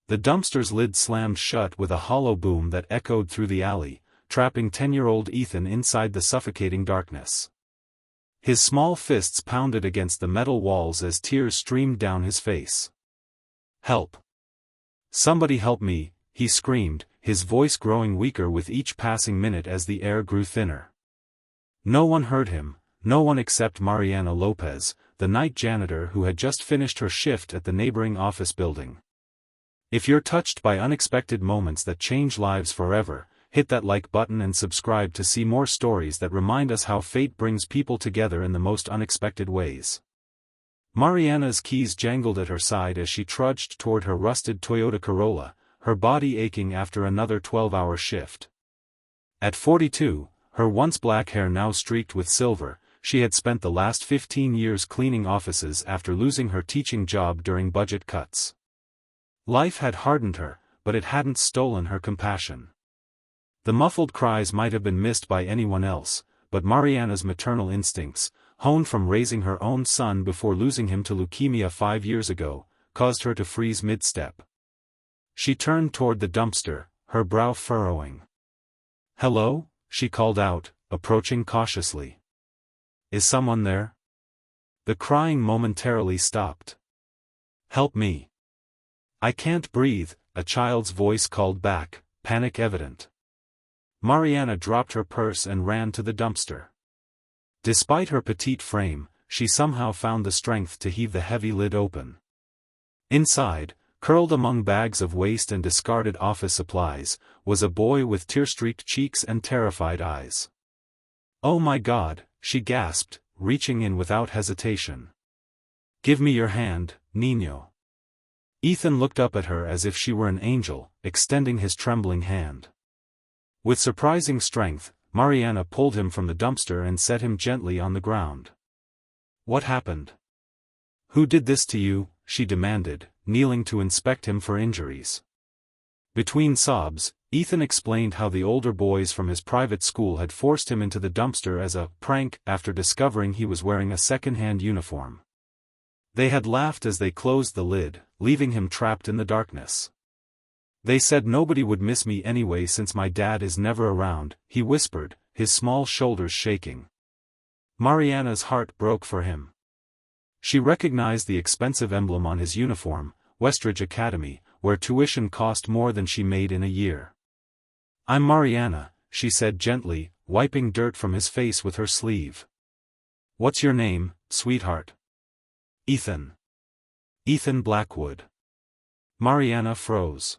The dumpster's lid slammed shut with a hollow boom that echoed through the alley, trapping 10-year-old Ethan inside the suffocating darkness. His small fists pounded against the metal walls as tears streamed down his face. "Help! Somebody help me," he screamed, his voice growing weaker with each passing minute as the air grew thinner. No one heard him, no one except Mariana Lopez, the night janitor who had just finished her shift at the neighboring office building. If you're touched by unexpected moments that change lives forever, hit that like button and subscribe to see more stories that remind us how fate brings people together in the most unexpected ways. Mariana's keys jangled at her side as she trudged toward her rusted Toyota Corolla, her body aching after another 12-hour shift. At 42, her once black hair now streaked with silver, she had spent the last 15 years cleaning offices after losing her teaching job during budget cuts. Life had hardened her, but it hadn't stolen her compassion. The muffled cries might have been missed by anyone else, but Mariana's maternal instincts, honed from raising her own son before losing him to leukemia 5 years ago, caused her to freeze mid-step. She turned toward the dumpster, her brow furrowing. "Hello?" she called out, approaching cautiously. "Is someone there?" The crying momentarily stopped. "Help me. I can't breathe," a child's voice called back, panic evident. Mariana dropped her purse and ran to the dumpster. Despite her petite frame, she somehow found the strength to heave the heavy lid open. Inside, curled among bags of waste and discarded office supplies, was a boy with tear-streaked cheeks and terrified eyes. "Oh my God," she gasped, reaching in without hesitation. "Give me your hand, Niño." Ethan looked up at her as if she were an angel, extending his trembling hand. With surprising strength, Mariana pulled him from the dumpster and set him gently on the ground. "What happened? Who did this to you?" she demanded, kneeling to inspect him for injuries. Between sobs, Ethan explained how the older boys from his private school had forced him into the dumpster as a prank after discovering he was wearing a second-hand uniform. They had laughed as they closed the lid, leaving him trapped in the darkness. "They said nobody would miss me anyway since my dad is never around," he whispered, his small shoulders shaking. Mariana's heart broke for him. She recognized the expensive emblem on his uniform, Westridge Academy, where tuition cost more than she made in a year. "I'm Mariana," she said gently, wiping dirt from his face with her sleeve. "What's your name, sweetheart?" "Ethan. Ethan Blackwood." Mariana froze.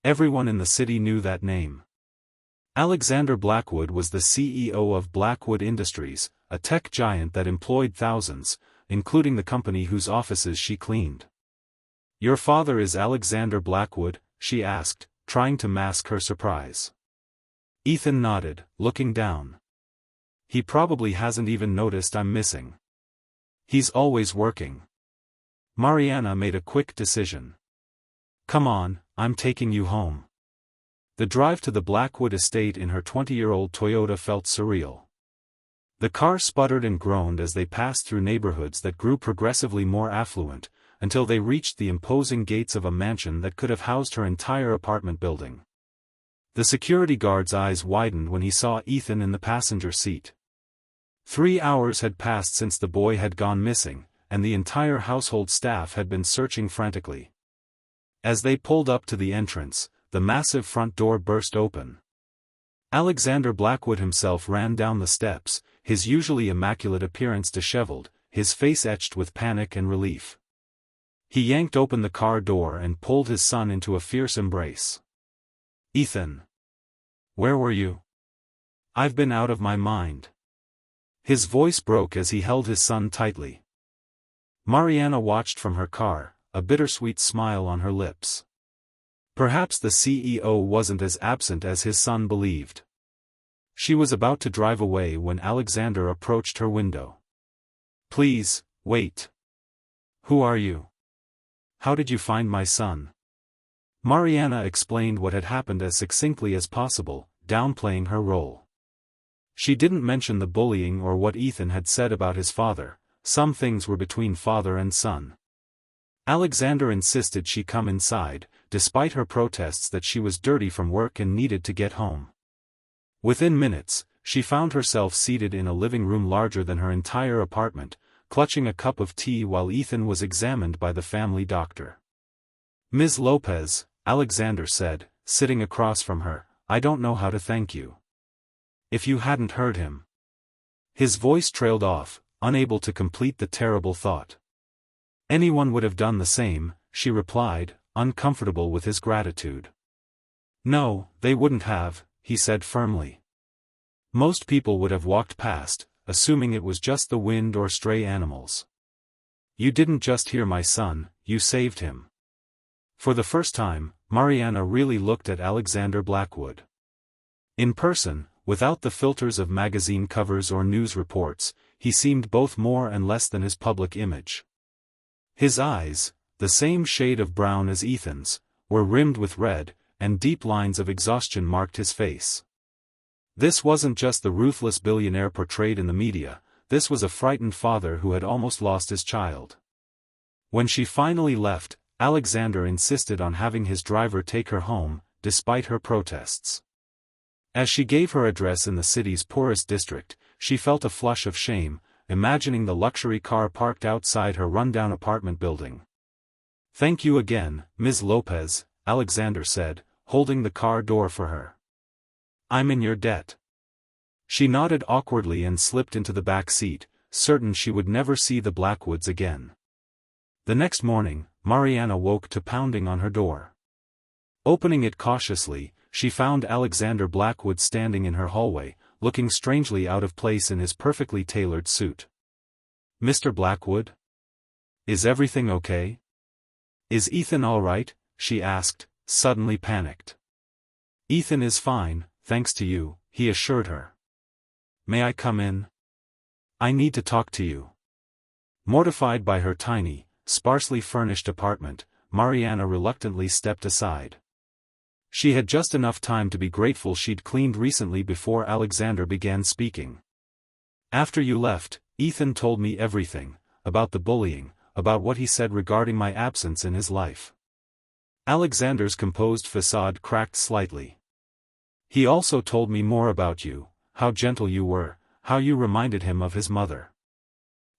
Everyone in the city knew that name. Alexander Blackwood was the CEO of Blackwood Industries, a tech giant that employed thousands, including the company whose offices she cleaned. "Your father is Alexander Blackwood?" she asked, trying to mask her surprise. Ethan nodded, looking down. "He probably hasn't even noticed I'm missing. He's always working." Mariana made a quick decision. "Come on, I'm taking you home." The drive to the Blackwood estate in her 20-year-old Toyota felt surreal. The car sputtered and groaned as they passed through neighborhoods that grew progressively more affluent, until they reached the imposing gates of a mansion that could have housed her entire apartment building. The security guard's eyes widened when he saw Ethan in the passenger seat. 3 hours had passed since the boy had gone missing, and the entire household staff had been searching frantically. As they pulled up to the entrance, the massive front door burst open. Alexander Blackwood himself ran down the steps, his usually immaculate appearance disheveled, his face etched with panic and relief. He yanked open the car door and pulled his son into a fierce embrace. "Ethan. Where were you? I've been out of my mind." His voice broke as he held his son tightly. Mariana watched from her car, a bittersweet smile on her lips. Perhaps the CEO wasn't as absent as his son believed. She was about to drive away when Alexander approached her window. "Please, wait. Who are you? How did you find my son?" Mariana explained what had happened as succinctly as possible, downplaying her role. She didn't mention the bullying or what Ethan had said about his father. Some things were between father and son. Alexander insisted she come inside, despite her protests that she was dirty from work and needed to get home. Within minutes, she found herself seated in a living room larger than her entire apartment, clutching a cup of tea while Ethan was examined by the family doctor. "Ms. Lopez," Alexander said, sitting across from her, "I don't know how to thank you. If you hadn't heard him." His voice trailed off, unable to complete the terrible thought. "Anyone would have done the same," she replied, uncomfortable with his gratitude. "No, they wouldn't have," he said firmly. "Most people would have walked past, assuming it was just the wind or stray animals. You didn't just hear my son, you saved him." For the first time, Mariana really looked at Alexander Blackwood. In person, without the filters of magazine covers or news reports, he seemed both more and less than his public image. His eyes, the same shade of brown as Ethan's, were rimmed with red, and deep lines of exhaustion marked his face. This wasn't just the ruthless billionaire portrayed in the media, this was a frightened father who had almost lost his child. When she finally left, Alexander insisted on having his driver take her home, despite her protests. As she gave her address in the city's poorest district, she felt a flush of shame, imagining the luxury car parked outside her rundown apartment building. "Thank you again, Ms. Lopez," Alexander said, holding the car door for her. "I'm in your debt." She nodded awkwardly and slipped into the back seat, certain she would never see the Blackwoods again. The next morning, Mariana woke to pounding on her door. Opening it cautiously, she found Alexander Blackwood standing in her hallway, looking strangely out of place in his perfectly tailored suit. "Mr. Blackwood? Is everything okay? Is Ethan all right?" she asked, suddenly panicked. "Ethan is fine, thanks to you," he assured her. "May I come in? I need to talk to you." Mortified by her tiny, sparsely furnished apartment, Mariana reluctantly stepped aside. She had just enough time to be grateful she'd cleaned recently before Alexander began speaking. "After you left, Ethan told me everything, about the bullying, about what he said regarding my absence in his life." Alexander's composed facade cracked slightly. "He also told me more about you, how gentle you were, how you reminded him of his mother."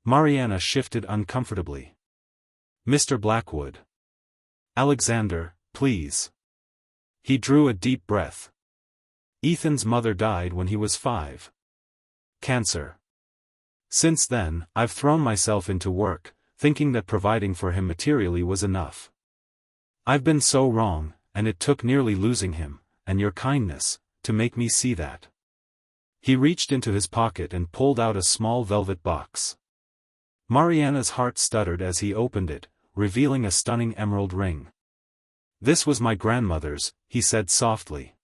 Mariana shifted uncomfortably. "Mr. Blackwood. Alexander, please." He drew a deep breath. "Ethan's mother died when he was 5. Cancer. Since then, I've thrown myself into work, thinking that providing for him materially was enough. I've been so wrong, and it took nearly losing him, and your kindness, to make me see that." He reached into his pocket and pulled out a small velvet box. Mariana's heart stuttered as he opened it, revealing a stunning emerald ring. "This was my grandmother's," he said softly.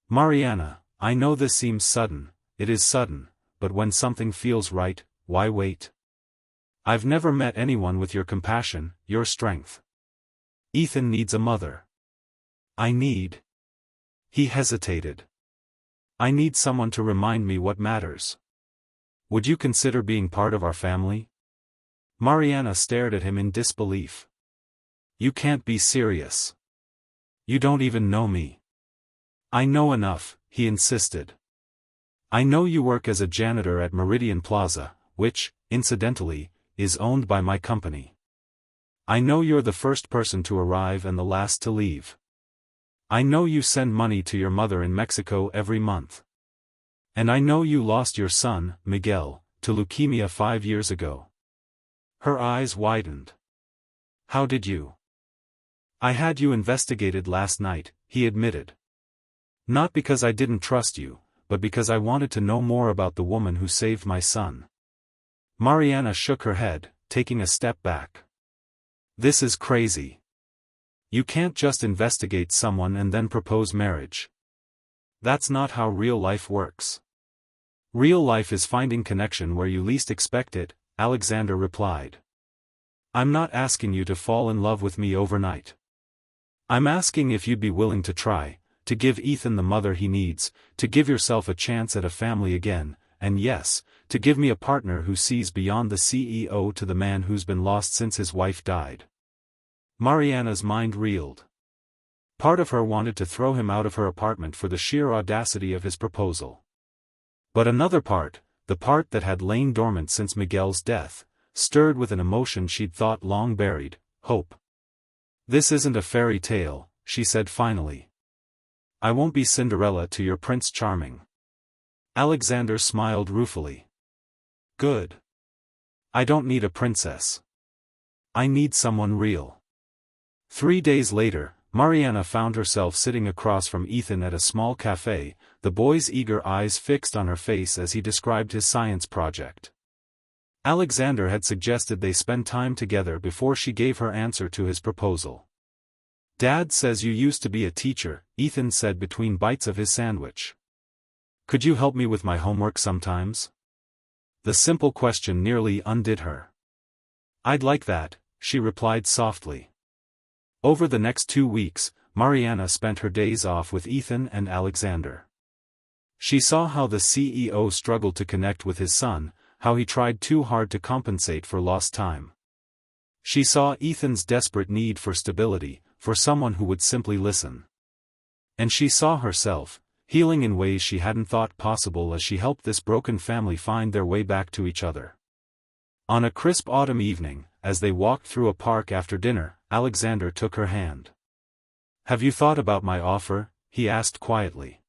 "Mariana, I know this seems sudden, it is sudden, but when something feels right, why wait? I've never met anyone with your compassion, your strength. Ethan needs a mother. I need—" He hesitated. "I need someone to remind me what matters. Would you consider being part of our family?" Mariana stared at him in disbelief. "You can't be serious. You don't even know me." "I know enough," he insisted. "I know you work as a janitor at Meridian Plaza, which, incidentally, is owned by my company. I know you're the first person to arrive and the last to leave. I know you send money to your mother in Mexico every month. And I know you lost your son, Miguel, to leukemia 5 years ago." Her eyes widened. "How did you?" "I had you investigated last night," he admitted. "Not because I didn't trust you, but because I wanted to know more about the woman who saved my son." Mariana shook her head, taking a step back. "This is crazy. You can't just investigate someone and then propose marriage. That's not how real life works. Real life is finding connection where you least expect it," Alexander replied. "I'm not asking you to fall in love with me overnight. I'm asking if you'd be willing to try, to give Ethan the mother he needs, to give yourself a chance at a family again, and yes, to give me a partner who sees beyond the CEO to the man who's been lost since his wife died." Mariana's mind reeled. Part of her wanted to throw him out of her apartment for the sheer audacity of his proposal. But another part, the part that had lain dormant since Miguel's death, stirred with an emotion she'd thought long buried: hope. "This isn't a fairy tale," she said finally. "I won't be Cinderella to your Prince Charming." Alexander smiled ruefully. "Good. I don't need a princess. I need someone real." 3 days later, Mariana found herself sitting across from Ethan at a small cafe, the boy's eager eyes fixed on her face as he described his science project. Alexander had suggested they spend time together before she gave her answer to his proposal. "Dad says you used to be a teacher," Ethan said between bites of his sandwich. "Could you help me with my homework sometimes?" The simple question nearly undid her. "I'd like that," she replied softly. Over the next 2 weeks, Mariana spent her days off with Ethan and Alexander. She saw how the CEO struggled to connect with his son, how he tried too hard to compensate for lost time. She saw Ethan's desperate need for stability, for someone who would simply listen. And she saw herself, healing in ways she hadn't thought possible as she helped this broken family find their way back to each other. On a crisp autumn evening, as they walked through a park after dinner, Alexander took her hand. "Have you thought about my offer?" he asked quietly.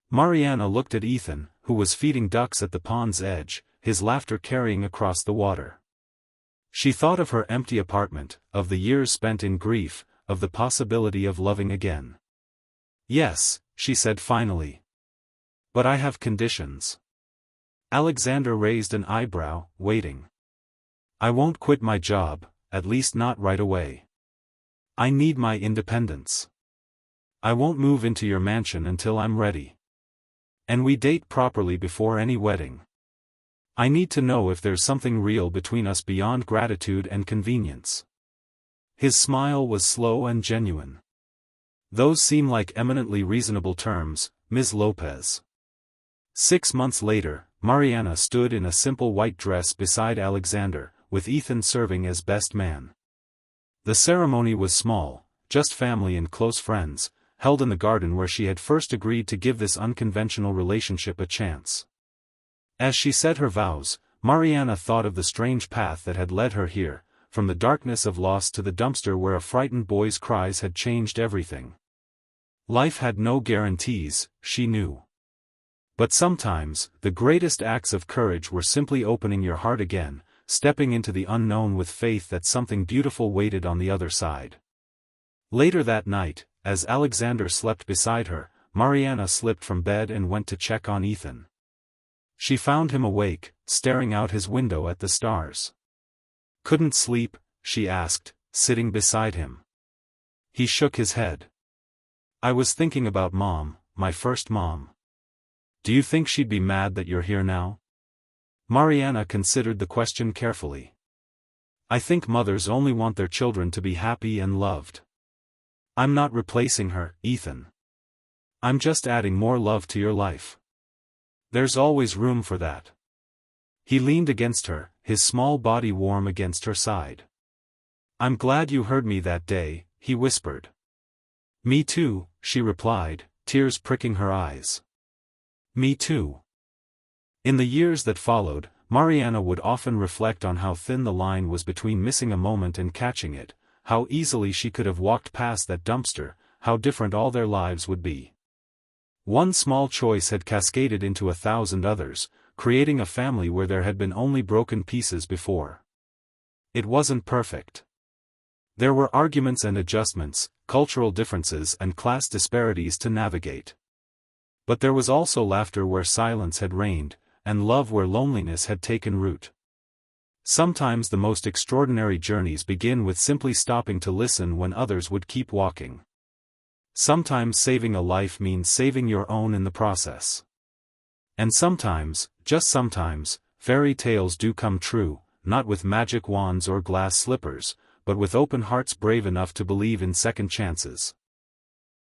Mariana looked at Ethan, who was feeding ducks at the pond's edge, his laughter carrying across the water. She thought of her empty apartment, of the years spent in grief, of the possibility of loving again. "Yes," she said finally. "But I have conditions." Alexander raised an eyebrow, waiting. "I won't quit my job, at least not right away. I need my independence. I won't move into your mansion until I'm ready. And we date properly before any wedding. I need to know if there's something real between us beyond gratitude and convenience." His smile was slow and genuine. "Those seem like eminently reasonable terms, Ms. Lopez." 6 months later, Mariana stood in a simple white dress beside Alexander, with Ethan serving as best man. The ceremony was small, just family and close friends, held in the garden where she had first agreed to give this unconventional relationship a chance. As she said her vows, Mariana thought of the strange path that had led her here, from the darkness of loss to the dumpster where a frightened boy's cries had changed everything. Life had no guarantees, she knew. But sometimes, the greatest acts of courage were simply opening your heart again, stepping into the unknown with faith that something beautiful waited on the other side. Later that night, as Alexander slept beside her, Mariana slipped from bed and went to check on Ethan. She found him awake, staring out his window at the stars. "Couldn't sleep?" she asked, sitting beside him. He shook his head. "I was thinking about Mom, my first mom. Do you think she'd be mad that you're here now?" Mariana considered the question carefully. "I think mothers only want their children to be happy and loved. I'm not replacing her, Ethan. I'm just adding more love to your life. There's always room for that." He leaned against her, his small body warm against her side. "I'm glad you heard me that day," he whispered. "Me too," she replied, tears pricking her eyes. "Me too." In the years that followed, Mariana would often reflect on how thin the line was between missing a moment and catching it, how easily she could have walked past that dumpster, how different all their lives would be. One small choice had cascaded into 1,000 others, creating a family where there had been only broken pieces before. It wasn't perfect. There were arguments and adjustments, cultural differences and class disparities to navigate. But there was also laughter where silence had reigned, and love where loneliness had taken root. Sometimes the most extraordinary journeys begin with simply stopping to listen when others would keep walking. Sometimes saving a life means saving your own in the process. And sometimes, just sometimes, fairy tales do come true, not with magic wands or glass slippers, but with open hearts brave enough to believe in second chances.